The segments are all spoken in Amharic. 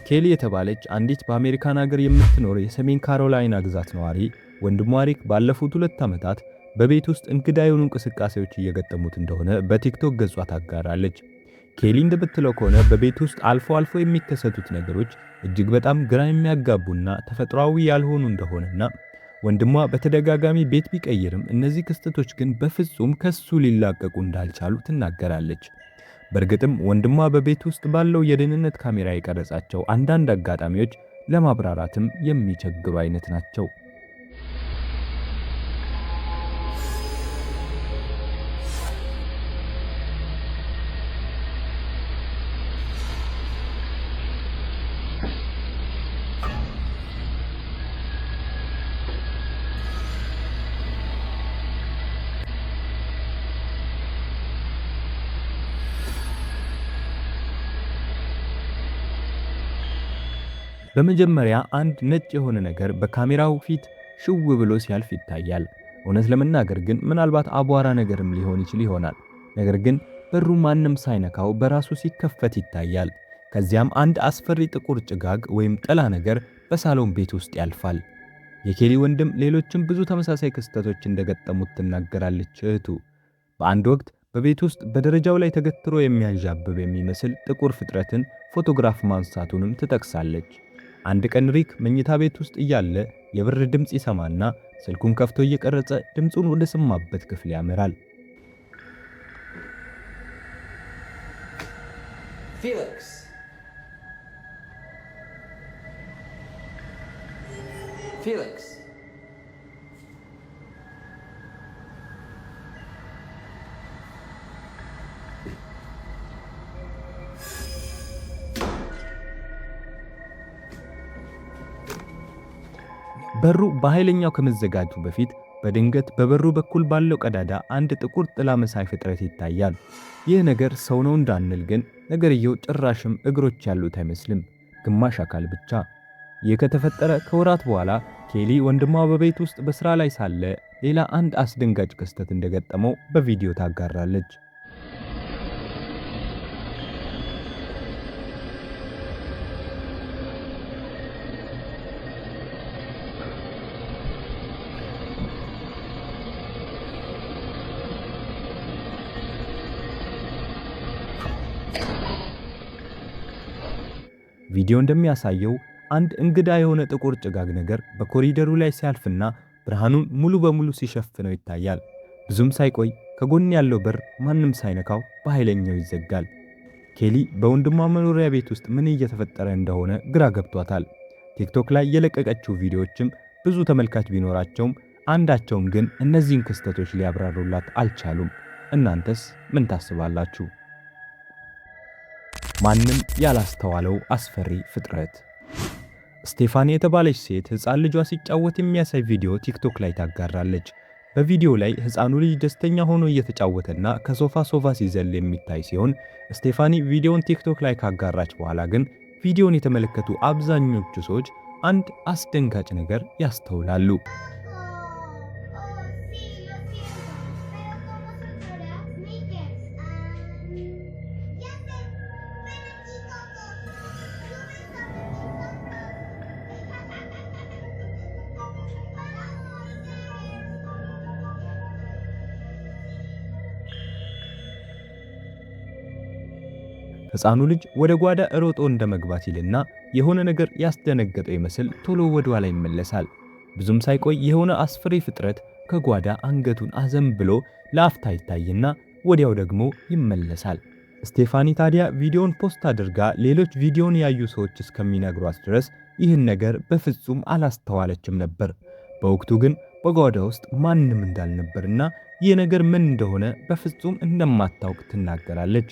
ኬሊ የተባለች አንዲት በአሜሪካን ሀገር የምትኖር የሰሜን ካሮላይና ግዛት ነዋሪ ወንድሟ ሪክ ባለፉት 2 ዓመታት በቤት ውስጥ እንግዳ የሆኑ እንቅስቃሴዎች እየገጠሙት እንደሆነ በቲክቶክ ገጿ ታጋራለች። ኬሊ እንደምትለው ከሆነ በቤት ውስጥ አልፎ አልፎ የሚከሰቱት ነገሮች እጅግ በጣም ግራ የሚያጋቡና ተፈጥሯዊ ያልሆኑ እንደሆነና ወንድሟ በተደጋጋሚ ቤት ቢቀይርም እነዚህ ክስተቶች ግን በፍጹም ከሱ ሊላቀቁ እንዳልቻሉ ትናገራለች። በእርግጥም ወንድሟ በቤት ውስጥ ባለው የደህንነት ካሜራ የቀረጻቸው አንዳንድ አጋጣሚዎች ለማብራራትም የሚቸግሩ አይነት ናቸው። በመጀመሪያ አንድ ነጭ የሆነ ነገር በካሜራው ፊት ሽው ብሎ ሲያልፍ ይታያል። እውነት ለመናገር ግን ምናልባት አቧራ ነገርም ሊሆን ይችል ይሆናል። ነገር ግን በሩ ማንም ሳይነካው በራሱ ሲከፈት ይታያል። ከዚያም አንድ አስፈሪ ጥቁር ጭጋግ ወይም ጥላ ነገር በሳሎን ቤት ውስጥ ያልፋል። የኬሊ ወንድም ሌሎችም ብዙ ተመሳሳይ ክስተቶች እንደገጠሙት ትናገራለች እህቱ። በአንድ ወቅት በቤት ውስጥ በደረጃው ላይ ተገትሮ የሚያንዣብብ የሚመስል ጥቁር ፍጥረትን ፎቶግራፍ ማንሳቱንም ትጠቅሳለች። አንድ ቀን ሪክ መኝታ ቤት ውስጥ እያለ የብር ድምጽ ይሰማና ስልኩን ከፍቶ እየቀረጸ ድምጹን ወደ ሰማበት ክፍል ያመራል። ፌሊክስ በሩ በኃይለኛው ከመዘጋቱ በፊት በድንገት በበሩ በኩል ባለው ቀዳዳ አንድ ጥቁር ጥላ መሳይ ፍጥረት ይታያል። ይህ ነገር ሰው ነው እንዳንል ግን ነገርየው ጭራሽም እግሮች ያሉት አይመስልም፣ ግማሽ አካል ብቻ። ይህ ከተፈጠረ ከወራት በኋላ ኬሊ ወንድሟ በቤት ውስጥ በስራ ላይ ሳለ ሌላ አንድ አስደንጋጭ ክስተት እንደገጠመው በቪዲዮ ታጋራለች። ቪዲዮ እንደሚያሳየው አንድ እንግዳ የሆነ ጥቁር ጭጋግ ነገር በኮሪደሩ ላይ ሲያልፍና ብርሃኑን ሙሉ በሙሉ ሲሸፍነው ይታያል። ብዙም ሳይቆይ ከጎን ያለው በር ማንም ሳይነካው በኃይለኛው ይዘጋል። ኬሊ በወንድሟ መኖሪያ ቤት ውስጥ ምን እየተፈጠረ እንደሆነ ግራ ገብቷታል። ቲክቶክ ላይ የለቀቀችው ቪዲዮዎችም ብዙ ተመልካች ቢኖራቸውም አንዳቸውም ግን እነዚህን ክስተቶች ሊያብራሩላት አልቻሉም። እናንተስ ምን ታስባላችሁ? ማንም ያላስተዋለው አስፈሪ ፍጥረት። ስቴፋኒ የተባለች ሴት ሕፃን ልጇ ሲጫወት የሚያሳይ ቪዲዮ ቲክቶክ ላይ ታጋራለች። በቪዲዮ ላይ ሕፃኑ ልጅ ደስተኛ ሆኖ እየተጫወተና ከሶፋ ሲዘል የሚታይ ሲሆን ስቴፋኒ ቪዲዮውን ቲክቶክ ላይ ካጋራች በኋላ ግን ቪዲዮውን የተመለከቱ አብዛኞቹ ሰዎች አንድ አስደንጋጭ ነገር ያስተውላሉ። ሕፃኑ ልጅ ወደ ጓዳ ሮጦ እንደመግባት ይልና የሆነ ነገር ያስደነገጠው ይመስል ቶሎ ወደ ኋላ ይመለሳል። ብዙም ሳይቆይ የሆነ አስፈሪ ፍጥረት ከጓዳ አንገቱን አዘንብሎ ለአፍታ ይታይና ወዲያው ደግሞ ይመለሳል። ስቴፋኒ ታዲያ ቪዲዮን ፖስት አድርጋ ሌሎች ቪዲዮን ያዩ ሰዎች እስከሚነግሯት ድረስ ይህን ነገር በፍጹም አላስተዋለችም ነበር። በወቅቱ ግን በጓዳ ውስጥ ማንም እንዳልነበርና ይህ ነገር ምን እንደሆነ በፍጹም እንደማታውቅ ትናገራለች።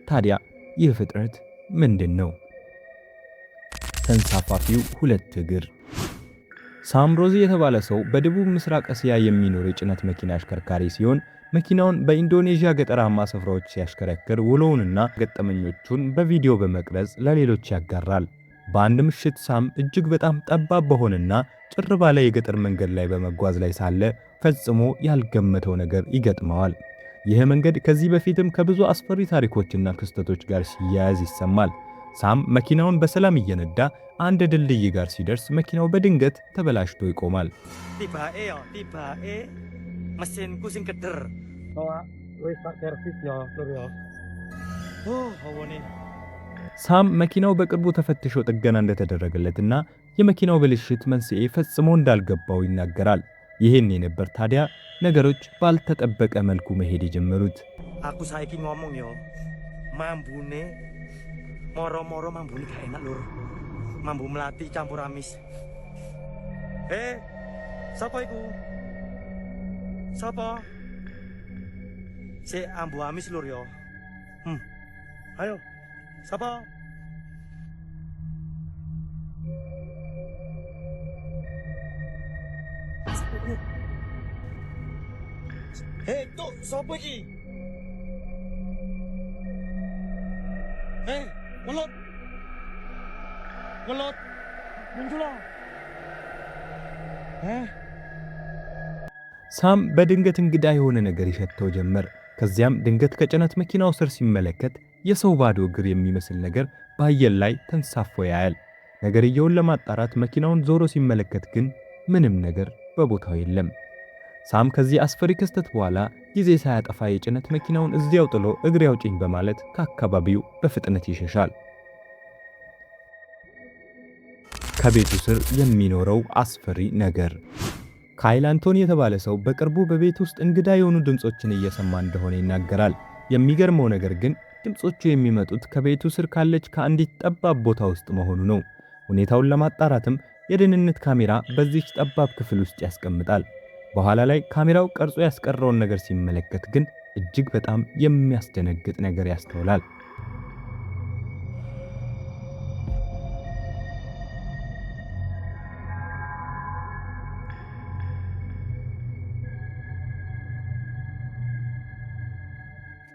ታዲያ ይህ ፍጥረት ምንድን ነው? ተንሳፋፊው 2 እግር። ሳምሮዚ የተባለ ሰው በደቡብ ምስራቅ እስያ የሚኖር የጭነት መኪና አሽከርካሪ ሲሆን መኪናውን በኢንዶኔዥያ ገጠራማ ስፍራዎች ሲያሽከረክር ውሎውንና ገጠመኞቹን በቪዲዮ በመቅረጽ ለሌሎች ያጋራል። በአንድ ምሽት ሳም እጅግ በጣም ጠባብ በሆነና ጭር ባለ የገጠር መንገድ ላይ በመጓዝ ላይ ሳለ ፈጽሞ ያልገመተው ነገር ይገጥመዋል። ይህ መንገድ ከዚህ በፊትም ከብዙ አስፈሪ ታሪኮችና ክስተቶች ጋር ሲያያዝ ይሰማል። ሳም መኪናውን በሰላም እየነዳ አንድ ድልድይ ጋር ሲደርስ መኪናው በድንገት ተበላሽቶ ይቆማል። mesinku sing keder. Wis tak servis ya, Lur ya. Hawane. ሳም መኪናው በቅርቡ ተፈትሾ ጥገና እንደተደረገለትና የመኪናው ብልሽት መንስኤ ፈጽሞ እንዳልገባው ይናገራል። ይሄን የነበር ታዲያ ነገሮች ባልተጠበቀ መልኩ መሄድ የጀመሩት። Aku saiki ngomong yo. Mambune moro-moro mambune gak enak, Lur. Mambu melati campur amis. Sapa iku? Sapa? Si ambu amis, Lur yo. Ayo. Sapa? Tuk, sapa iki? Welut. Welut. Muncullah. ሳም በድንገት እንግዳ የሆነ ነገር ይሸተው ጀመር። ከዚያም ድንገት ከጭነት መኪናው ስር ሲመለከት የሰው ባዶ እግር የሚመስል ነገር በአየር ላይ ተንሳፎ ያያል። ነገርየውን ለማጣራት መኪናውን ዞሮ ሲመለከት ግን ምንም ነገር በቦታው የለም። ሳም ከዚህ አስፈሪ ክስተት በኋላ ጊዜ ሳያጠፋ የጭነት መኪናውን እዚያው ጥሎ እግሬ አውጪኝ በማለት ከአካባቢው በፍጥነት ይሸሻል። ከቤቱ ስር የሚኖረው አስፈሪ ነገር። ካይል አንቶኒ የተባለ ሰው በቅርቡ በቤት ውስጥ እንግዳ የሆኑ ድምጾችን እየሰማ እንደሆነ ይናገራል። የሚገርመው ነገር ግን ድምጾቹ የሚመጡት ከቤቱ ስር ካለች ከአንዲት ጠባብ ቦታ ውስጥ መሆኑ ነው። ሁኔታውን ለማጣራትም የደህንነት ካሜራ በዚህች ጠባብ ክፍል ውስጥ ያስቀምጣል። በኋላ ላይ ካሜራው ቀርጾ ያስቀረውን ነገር ሲመለከት ግን እጅግ በጣም የሚያስደነግጥ ነገር ያስተውላል።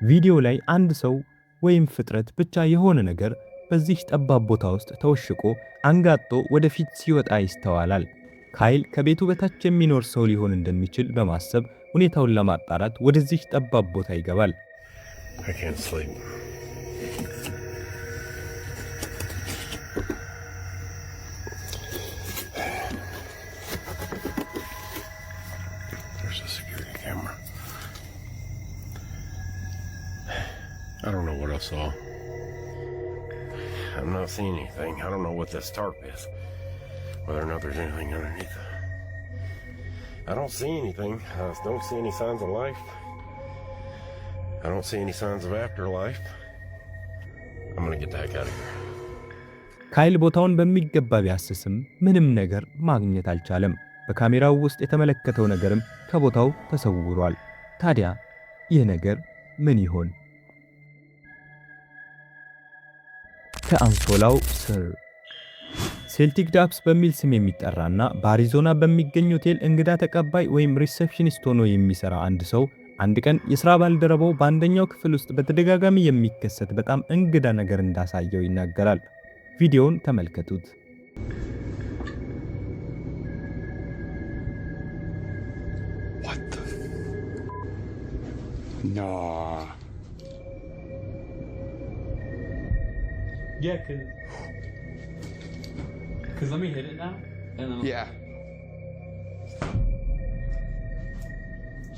ቪዲዮ ላይ አንድ ሰው ወይም ፍጥረት ብቻ የሆነ ነገር በዚህ ጠባብ ቦታ ውስጥ ተወሽቆ አንጋጦ ወደፊት ሲወጣ ይስተዋላል። ካይል ከቤቱ በታች የሚኖር ሰው ሊሆን እንደሚችል በማሰብ ሁኔታውን ለማጣራት ወደዚህ ጠባብ ቦታ ይገባል። I don't know what I saw. I'm not seeing anything. I don't know what this tarp is. Whether or not there's anything underneath it. I don't see anything. I don't see any signs of life. I don't see any signs of afterlife. I'm gonna get the heck out of here. ካይል ቦታውን በሚገባ ቢያስስም ምንም ነገር ማግኘት አልቻለም። በካሜራው ውስጥ የተመለከተው ነገርም ከቦታው ተሰውሯል። ታዲያ ይህ ነገር ምን ይሆን? ከአንሶላው ስር ሴልቲክ ዳፕስ በሚል ስም የሚጠራና በአሪዞና በሚገኝ ሆቴል እንግዳ ተቀባይ ወይም ሪሴፕሽኒስት ሆኖ የሚሰራ አንድ ሰው አንድ ቀን የሥራ ባልደረባው በአንደኛው ክፍል ውስጥ በተደጋጋሚ የሚከሰት በጣም እንግዳ ነገር እንዳሳየው ይናገራል። ቪዲዮውን ተመልከቱት። No. Yeah, cause let me hit it now. And then Yeah.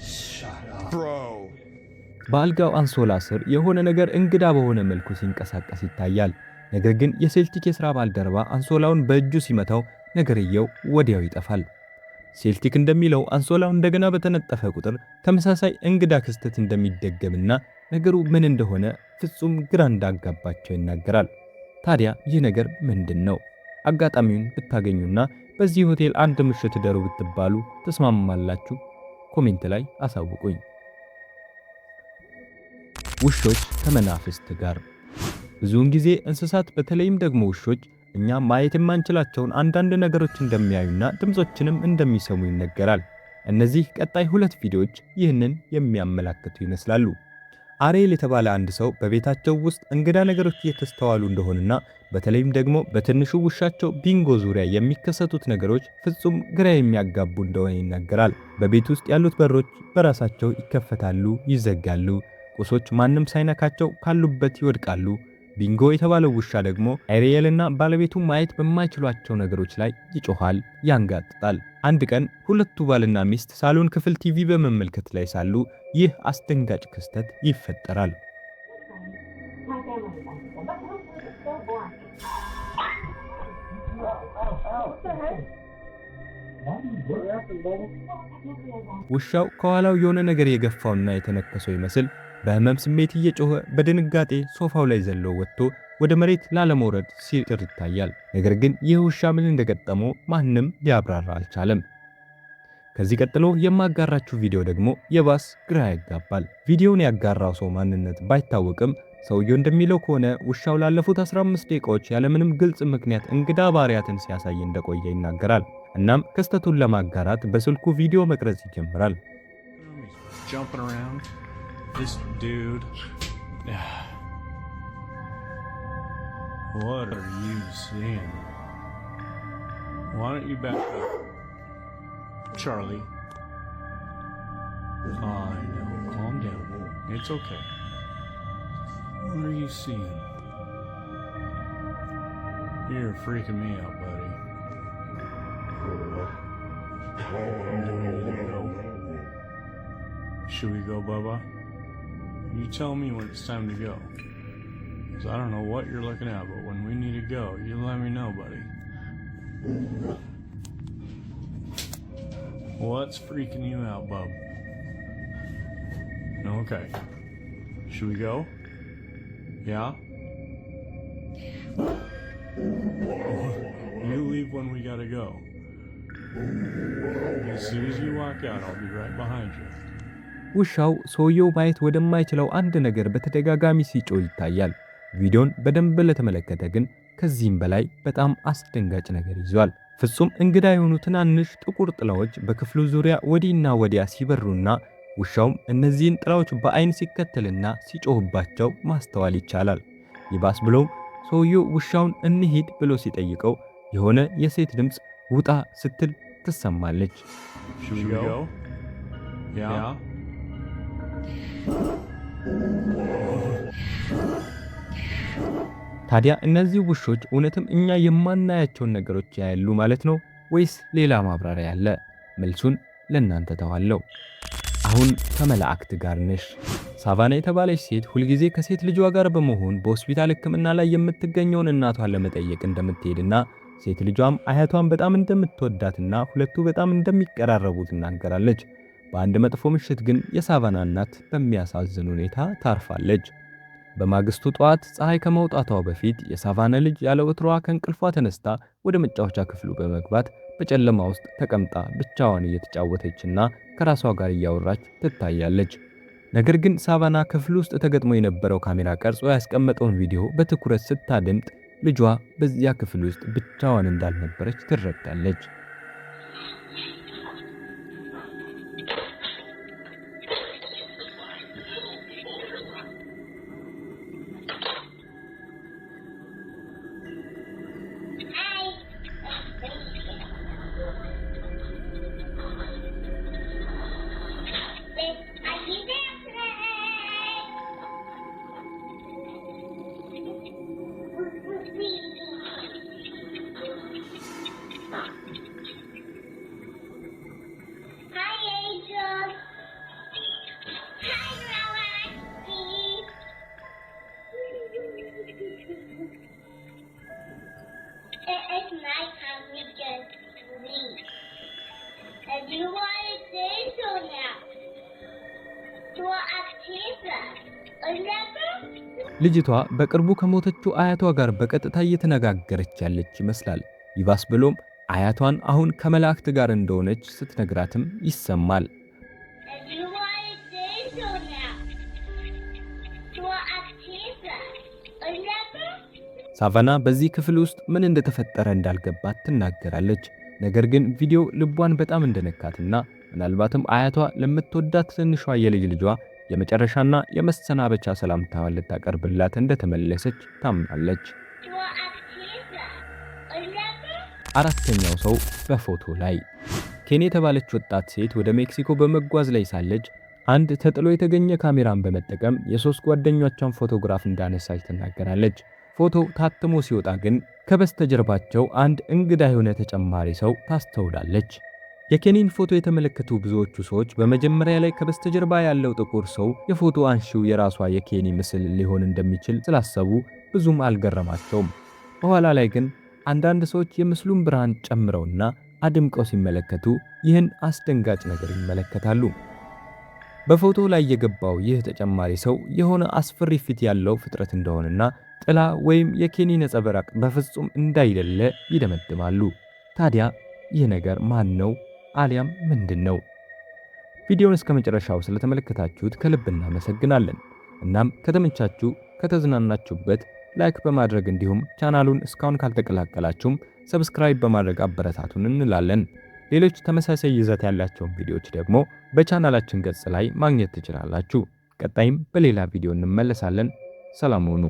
Shut up. Bro. በአልጋው አንሶላ ስር የሆነ ነገር እንግዳ በሆነ መልኩ ሲንቀሳቀስ ይታያል። ነገር ግን የሴልቲክ የሥራ ባልደረባ አንሶላውን በእጁ ሲመታው ነገርየው ወዲያው ይጠፋል። ሴልቲክ እንደሚለው አንሶላው እንደገና በተነጠፈ ቁጥር ተመሳሳይ እንግዳ ክስተት እንደሚደገምና ነገሩ ምን እንደሆነ ፍጹም ግራ እንዳጋባቸው ይናገራል። ታዲያ ይህ ነገር ምንድን ነው? አጋጣሚውን ብታገኙና በዚህ ሆቴል አንድ ምሽት ደሩ ብትባሉ ተስማማላችሁ? ኮሜንት ላይ አሳውቁኝ። ውሾች ከመናፍስት ጋር። ብዙውን ጊዜ እንስሳት በተለይም ደግሞ ውሾች እኛ ማየት የማንችላቸውን አንዳንድ ነገሮች እንደሚያዩና ድምጾችንም እንደሚሰሙ ይነገራል። እነዚህ ቀጣይ ሁለት ቪዲዮዎች ይህንን የሚያመላክቱ ይመስላሉ። አሬል የተባለ አንድ ሰው በቤታቸው ውስጥ እንግዳ ነገሮች እየተስተዋሉ እንደሆነና በተለይም ደግሞ በትንሹ ውሻቸው ቢንጎ ዙሪያ የሚከሰቱት ነገሮች ፍጹም ግራ የሚያጋቡ እንደሆነ ይናገራል። በቤት ውስጥ ያሉት በሮች በራሳቸው ይከፈታሉ፣ ይዘጋሉ። ቁሶች ማንም ሳይነካቸው ካሉበት ይወድቃሉ። ቢንጎ የተባለው ውሻ ደግሞ አሪኤልና ባለቤቱ ማየት በማይችሏቸው ነገሮች ላይ ይጮሃል፣ ያንጋጥጣል። አንድ ቀን ሁለቱ ባልና ሚስት ሳሎን ክፍል ቲቪ በመመልከት ላይ ሳሉ ይህ አስደንጋጭ ክስተት ይፈጠራል። ውሻው ከኋላው የሆነ ነገር የገፋውና የተነከሰው ይመስል በህመም ስሜት እየጮኸ በድንጋጤ ሶፋው ላይ ዘሎ ወጥቶ ወደ መሬት ላለመውረድ ሲጥር ይታያል። ነገር ግን ይህ ውሻ ምን እንደገጠመው ማንም ሊያብራራ አልቻለም። ከዚህ ቀጥሎ የማጋራችሁ ቪዲዮ ደግሞ የባስ ግራ ያጋባል። ቪዲዮውን ያጋራው ሰው ማንነት ባይታወቅም ሰውየው እንደሚለው ከሆነ ውሻው ላለፉት 15 ደቂቃዎች ያለምንም ግልጽ ምክንያት እንግዳ ባህሪያትን ሲያሳይ እንደቆየ ይናገራል። እናም ክስተቱን ለማጋራት በስልኩ ቪዲዮ መቅረጽ ይጀምራል። This dude. What are you seeing? Why don't you back up? Charlie. I know. Calm down. It's okay. What are you seeing? You're freaking me out, buddy. Should we go, Bubba? You tell me when it's time to go. Because I don't know what you're looking at, but when we need to go, you let me know, buddy. What's freaking you out, bub? Okay. Should we go? Yeah? You leave when we gotta go. As soon as you walk out, I'll be right behind you. ውሻው ሰውየው ማየት ወደማይችለው አንድ ነገር በተደጋጋሚ ሲጮህ ይታያል። ቪዲዮን በደንብ ለተመለከተ ግን ከዚህም በላይ በጣም አስደንጋጭ ነገር ይዟል። ፍጹም እንግዳ የሆኑ ትናንሽ ጥቁር ጥላዎች በክፍሉ ዙሪያ ወዲህና ወዲያ ሲበሩና ውሻውም እነዚህን ጥላዎች በአይን ሲከተልና ሲጮህባቸው ማስተዋል ይቻላል። ይባስ ብሎም ሰውየው ውሻውን እንሂድ ብሎ ሲጠይቀው የሆነ የሴት ድምፅ ውጣ ስትል ትሰማለች። ታዲያ እነዚህ ውሾች እውነትም እኛ የማናያቸውን ነገሮች ያያሉ ማለት ነው ወይስ ሌላ ማብራሪያ አለ? መልሱን ለእናንተ ተዋለው። አሁን ከመላእክት ጋር ነሽ። ሳቫና የተባለች ሴት ሁልጊዜ ከሴት ልጇ ጋር በመሆን በሆስፒታል ሕክምና ላይ የምትገኘውን እናቷን ለመጠየቅ እንደምትሄድና ሴት ልጇም አያቷን በጣም እንደምትወዳትና ሁለቱ በጣም እንደሚቀራረቡ ትናገራለች። በአንድ መጥፎ ምሽት ግን የሳቫና እናት በሚያሳዝን ሁኔታ ታርፋለች። በማግስቱ ጠዋት ፀሐይ ከመውጣቷ በፊት የሳቫና ልጅ ያለ ወትሮዋ ከእንቅልፏ ተነስታ ወደ መጫወቻ ክፍሉ በመግባት በጨለማ ውስጥ ተቀምጣ ብቻዋን እየተጫወተችና ከራሷ ጋር እያወራች ትታያለች። ነገር ግን ሳቫና ክፍሉ ውስጥ ተገጥሞ የነበረው ካሜራ ቀርጾ ያስቀመጠውን ቪዲዮ በትኩረት ስታደምጥ ልጇ በዚያ ክፍል ውስጥ ብቻዋን እንዳልነበረች ትረዳለች። ልጅቷ በቅርቡ ከሞተችው አያቷ ጋር በቀጥታ እየተነጋገረች ያለች ይመስላል። ይባስ ብሎም አያቷን አሁን ከመላእክት ጋር እንደሆነች ስትነግራትም ይሰማል። ሳቫና በዚህ ክፍል ውስጥ ምን እንደተፈጠረ እንዳልገባት ትናገራለች። ነገር ግን ቪዲዮ ልቧን በጣም እንደነካትና ምናልባትም አያቷ ለምትወዳት ትንሿ የልጅ ልጇ የመጨረሻና የመሰናበቻ ሰላምታዋን ልታቀርብላት እንደተመለሰች ታምናለች። አራተኛው ሰው በፎቶ ላይ ኬን የተባለች ወጣት ሴት ወደ ሜክሲኮ በመጓዝ ላይ ሳለች አንድ ተጥሎ የተገኘ ካሜራን በመጠቀም የሶስት ጓደኞቿን ፎቶግራፍ እንዳነሳች ትናገራለች። ፎቶው ታትሞ ሲወጣ ግን ከበስተጀርባቸው አንድ እንግዳ የሆነ ተጨማሪ ሰው ታስተውላለች። የኬኒን ፎቶ የተመለከቱ ብዙዎቹ ሰዎች በመጀመሪያ ላይ ከበስተጀርባ ያለው ጥቁር ሰው የፎቶ አንሺው የራሷ የኬኒ ምስል ሊሆን እንደሚችል ስላሰቡ ብዙም አልገረማቸውም። በኋላ ላይ ግን አንዳንድ ሰዎች የምስሉን ብርሃን ጨምረውና አድምቀው ሲመለከቱ ይህን አስደንጋጭ ነገር ይመለከታሉ። በፎቶው ላይ የገባው ይህ ተጨማሪ ሰው የሆነ አስፈሪ ፊት ያለው ፍጥረት እንደሆነና ጥላ ወይም የኬኒ ነጸብራቅ በፍጹም እንዳይደለ ይደመድማሉ። ታዲያ ይህ ነገር ማን ነው አሊያም ምንድነው? ቪዲዮውን እስከመጨረሻው ስለተመለከታችሁት ከልብ እናመሰግናለን። እናም ከተመቻችሁ ከተዝናናችሁበት ላይክ በማድረግ እንዲሁም ቻናሉን እስካሁን ካልተቀላቀላችሁም ሰብስክራይብ በማድረግ አበረታቱን እንላለን። ሌሎች ተመሳሳይ ይዘት ያላቸውን ቪዲዮዎች ደግሞ በቻናላችን ገጽ ላይ ማግኘት ትችላላችሁ። ቀጣይም በሌላ ቪዲዮ እንመለሳለን። ሰላም ሁኑ።